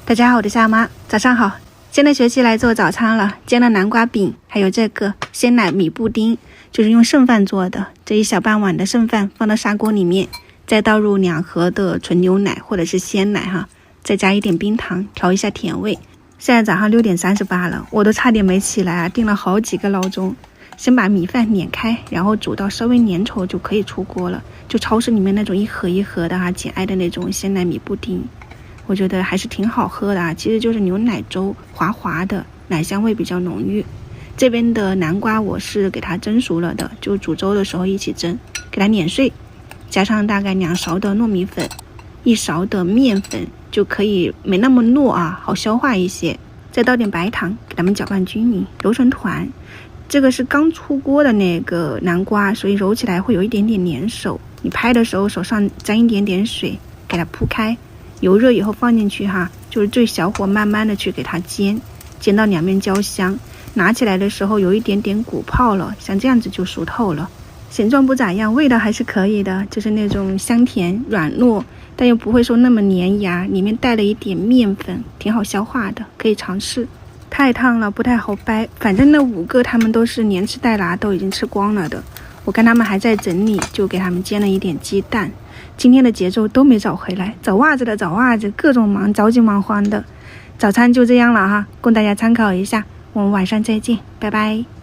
大家好，我是夏妈，早上好。现在学习来做早餐了，煎了南瓜饼，还有这个鲜奶米布丁，就是用剩饭做的。这一小半碗的剩饭放到砂锅里面，再倒入2盒的纯牛奶或者是鲜奶哈，再加一点冰糖，调一下甜味。现在早上6点38了，我都差点没起来啊，定了好几个闹钟。先把米饭碾开，然后煮到稍微粘稠就可以出锅了。就超市里面那种一盒一盒的简爱的那种鲜奶米布丁，我觉得还是挺好喝的其实就是牛奶粥，滑滑的，奶香味比较浓郁。这边的南瓜我是给它蒸熟了的，就煮粥的时候一起蒸，给它碾碎，加上大概2勺的糯米粉，1勺的面粉，就可以没那么糯好消化一些。再倒点白糖，给它们搅拌均匀，揉成团。这个是刚出锅的那个南瓜，所以揉起来会有一点点粘手，你拍的时候手上沾一点点水，给它铺开，油热以后放进去就是最小火慢慢的去给它煎，煎到两面焦香。拿起来的时候有一点点鼓泡了，像这样子就熟透了。形状不咋样，味道还是可以的，就是那种香甜软糯，但又不会说那么粘牙，里面带了一点面粉，挺好消化的，可以尝试。太烫了，不太好掰，反正那5个他们都是连吃带拿，都已经吃光了的。我看他们还在整理，就给他们煎了一点鸡蛋。今天的节奏都没找回来，找袜子的找袜子，各种忙，着急忙慌的。早餐就这样了供大家参考一下。我们晚上再见，拜拜。